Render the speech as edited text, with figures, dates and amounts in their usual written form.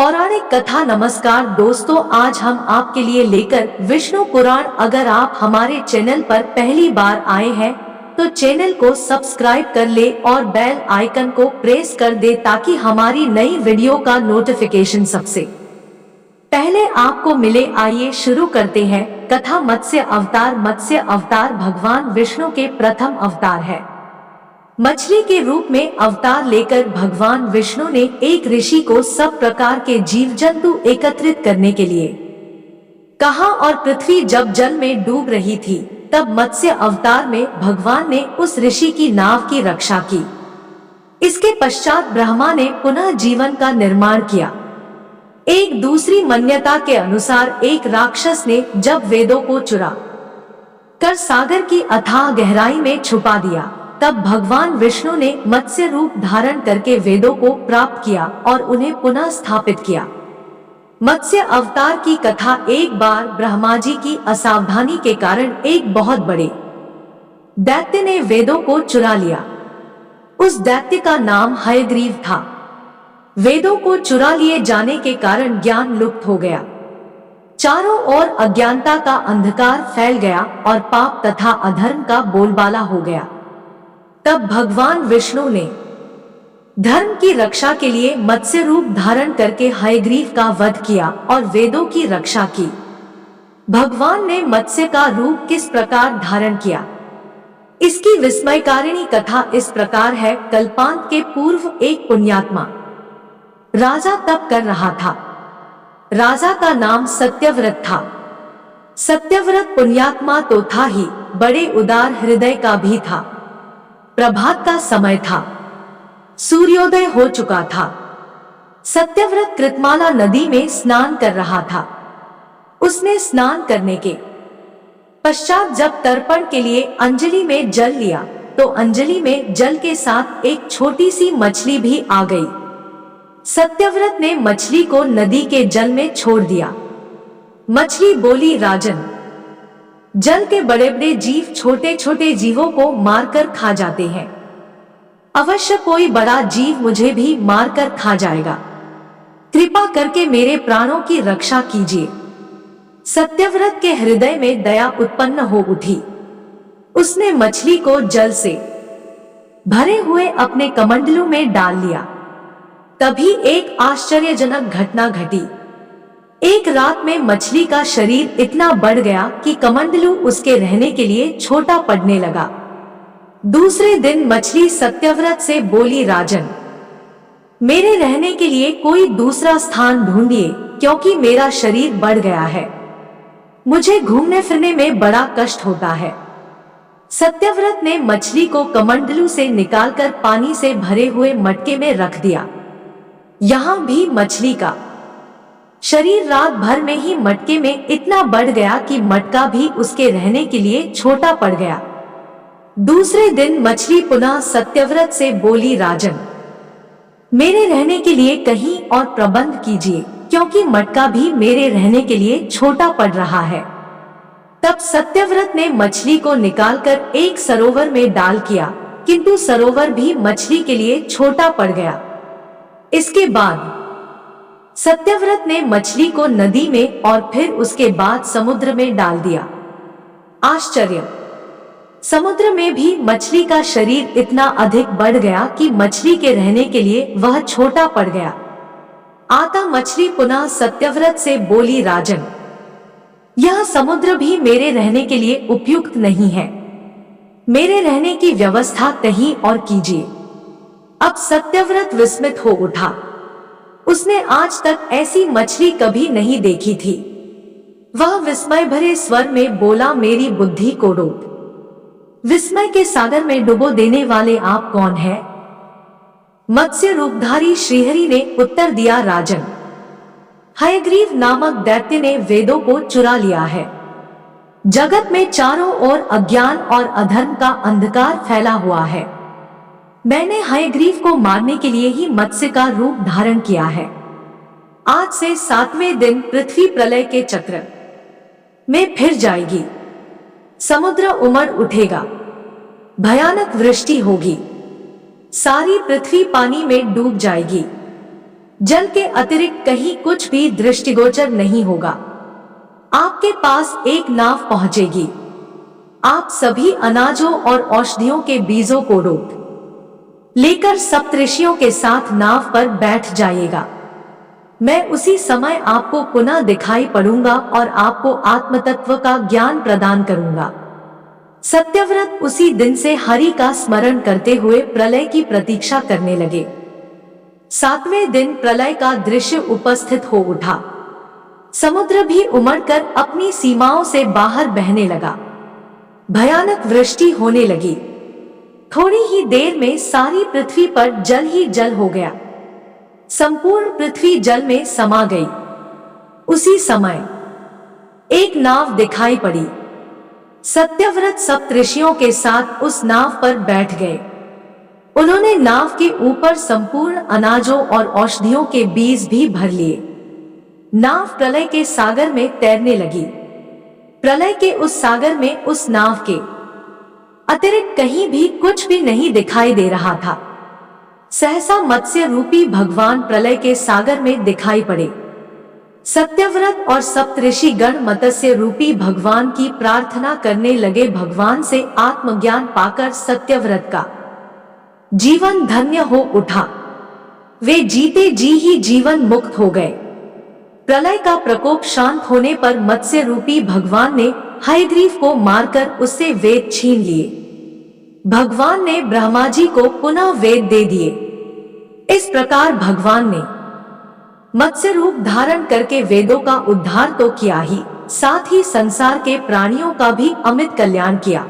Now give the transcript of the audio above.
पौराणिक कथा। नमस्कार दोस्तों, आज हम आपके लिए लेकर विष्णु पुराण। अगर आप हमारे चैनल पर पहली बार आए हैं तो चैनल को सब्सक्राइब कर ले और बेल आइकन को प्रेस कर दे ताकि हमारी नई वीडियो का नोटिफिकेशन सबसे पहले आपको मिले। आइए शुरू करते हैं कथा। मत्स्य अवतार। मत्स्य अवतार भगवान विष्णु के प्रथम अवतार है। मछली के रूप में अवतार लेकर भगवान विष्णु ने एक ऋषि को सब प्रकार के जीव जंतु एकत्रित करने के लिए कहा और पृथ्वी जब जल में डूब रही थी तब मत्स्य अवतार में भगवान ने उस ऋषि की नाव की रक्षा की। इसके पश्चात ब्रह्मा ने पुनः जीवन का निर्माण किया। एक दूसरी मान्यता के अनुसार एक राक्षस ने जब वेदों को चुरा कर सागर की अथाह गहराई में छुपा दिया तब भगवान विष्णु ने मत्स्य रूप धारण करके वेदों को प्राप्त किया और उन्हें पुनः स्थापित किया। मत्स्य अवतार की कथा। एक बार ब्रह्मा जी की असावधानी के कारण एक बहुत बड़े दैत्य ने वेदों को चुरा लिया। उस दैत्य का नाम हयग्रीव था। वेदों को चुरा लिए जाने के कारण ज्ञान लुप्त हो गया। चारों ओर अज्ञानता का अंधकार फैल गया और पाप तथा अधर्म का बोलबाला हो गया। तब भगवान विष्णु ने धर्म की रक्षा के लिए मत्स्य रूप धारण करके हयग्रीव का वध किया और वेदों की रक्षा की। भगवान ने मत्स्य का रूप किस प्रकार धारण किया, इसकी विस्मयकारिणी कथा इस प्रकार है। कल्पांत के पूर्व एक पुण्यात्मा राजा तप कर रहा था। राजा का नाम सत्यव्रत था। सत्यव्रत पुण्यात्मा तो था ही, बड़े उदार हृदय का भी था। प्रभात का समय था, सूर्योदय हो चुका था। सत्यव्रत कृतमाला नदी में स्नान कर रहा था। उसने स्नान करने के पश्चात जब तर्पण के लिए अंजलि में जल लिया तो अंजलि में जल के साथ एक छोटी सी मछली भी आ गई। सत्यव्रत ने मछली को नदी के जल में छोड़ दिया। मछली बोली, राजन, जल के बड़े बड़े जीव छोटे छोटे जीवों को मारकर खा जाते हैं। अवश्य कोई बड़ा जीव मुझे भी मारकर खा जाएगा। कृपा करके मेरे प्राणों की रक्षा कीजिए। सत्यव्रत के हृदय में दया उत्पन्न हो उठी। उसने मछली को जल से भरे हुए अपने कमंडलू में डाल लिया। तभी एक आश्चर्यजनक घटना घटी। एक रात में मछली का शरीर इतना बढ़ गया कि कमंडलू उसके रहने के लिए छोटा पड़ने लगा। दूसरे दिन मछली सत्यव्रत से बोली, राजन, मेरे रहने के लिए कोई दूसरा स्थान ढूंढिए क्योंकि मेरा शरीर बढ़ गया है। मुझे घूमने फिरने में बड़ा कष्ट होता है। सत्यव्रत ने मछली को कमंडलू से निकालकर पानी से भरे हुए मटके में रख दिया। यहाँ भी मछली का शरीर रात भर में ही मटके में इतना बढ़ गया कि मटका भी उसके रहने के लिए छोटा पड़ गया। दूसरे दिन मछली पुनः सत्यव्रत से बोली, राजन, मेरे रहने के लिए कहीं और प्रबंध कीजिए क्योंकि मटका भी मेरे रहने के लिए छोटा पड़ रहा है। तब सत्यव्रत ने मछली को निकालकर एक सरोवर में डाल किया, किंतु सरोवर भी मछली के लिए छोटा पड़ गया। इसके बाद सत्यव्रत ने मछली को नदी में और फिर उसके बाद समुद्र में डाल दिया। आश्चर्य! समुद्र में भी मछली का शरीर इतना अधिक बढ़ गया कि मछली के रहने के लिए वह छोटा पड़ गया। आता मछली पुनः सत्यव्रत से बोली, राजन, यह समुद्र भी मेरे रहने के लिए उपयुक्त नहीं है। मेरे रहने की व्यवस्था कहीं और कीजिए। अब सत्यव्रत विस्मित हो उठा। उसने आज तक ऐसी मछली कभी नहीं देखी थी। वह विस्मय भरे स्वर में बोला, मेरी बुद्धि को डूब विस्मय के सागर में डुबो देने वाले आप कौन हैं? मत्स्य रूपधारी श्रीहरि ने उत्तर दिया, राजन, हयग्रीव नामक दैत्य ने वेदों को चुरा लिया है। जगत में चारों ओर अज्ञान और अधर्म का अंधकार फैला हुआ है। मैंने हयग्रीव को मारने के लिए ही मत्स्य का रूप धारण किया है। आज से 7वें दिन पृथ्वी प्रलय के चक्र में फिर जाएगी। समुद्र उमड़ उठेगा, भयानक वृष्टि होगी, सारी पृथ्वी पानी में डूब जाएगी। जल के अतिरिक्त कहीं कुछ भी दृष्टिगोचर नहीं होगा। आपके पास एक नाव पहुंचेगी। आप सभी अनाजों और औषधियों के बीजों को रोक लेकर सप्तऋषियों के साथ नाव पर बैठ जाइएगा। मैं उसी समय आपको पुनः दिखाई पड़ूंगा और आपको आत्मतत्व का ज्ञान प्रदान करूंगा। सत्यव्रत उसी दिन से हरि का स्मरण करते हुए प्रलय की प्रतीक्षा करने लगे। 7वें दिन प्रलय का दृश्य उपस्थित हो उठा। समुद्र भी उमड़कर अपनी सीमाओं से बाहर बहने लगा। भयानक वृष्टि होने लगी। थोड़ी ही देर में सारी पृथ्वी पर जल ही जल हो गया। संपूर्ण पृथ्वी जल में समा गई। उसी समय एक नाव दिखाई पड़ी। सत्यव्रत सप्तऋषियों के साथ उस नाव पर बैठ गए। उन्होंने नाव के ऊपर संपूर्ण अनाजों और औषधियों के बीज भी भर लिए। नाव प्रलय के सागर में तैरने लगी। प्रलय के उस सागर में उस नाव के अतिरिक्त कहीं भी कुछ भी नहीं दिखाई दे रहा था। सहसा मत्स्य रूपी भगवान प्रलय के सागर में दिखाई पड़े। सत्यव्रत और सप्तऋषि गण मत्स्य रूपी भगवान की प्रार्थना करने लगे। भगवान से आत्मज्ञान पाकर सत्यव्रत का जीवन धन्य हो उठा। वे जीते जी ही जीवन मुक्त हो गए। प्रलय का प्रकोप शांत होने पर मत्स्य रूपी भगवान ने हयग्रीव को मारकर उससे वेद छीन लिए। भगवान ने ब्रह्मा जी को पुनः वेद दे दिए। इस प्रकार भगवान ने मत्स्य रूप धारण करके वेदों का उद्धार तो किया ही, साथ ही संसार के प्राणियों का भी अमित कल्याण किया।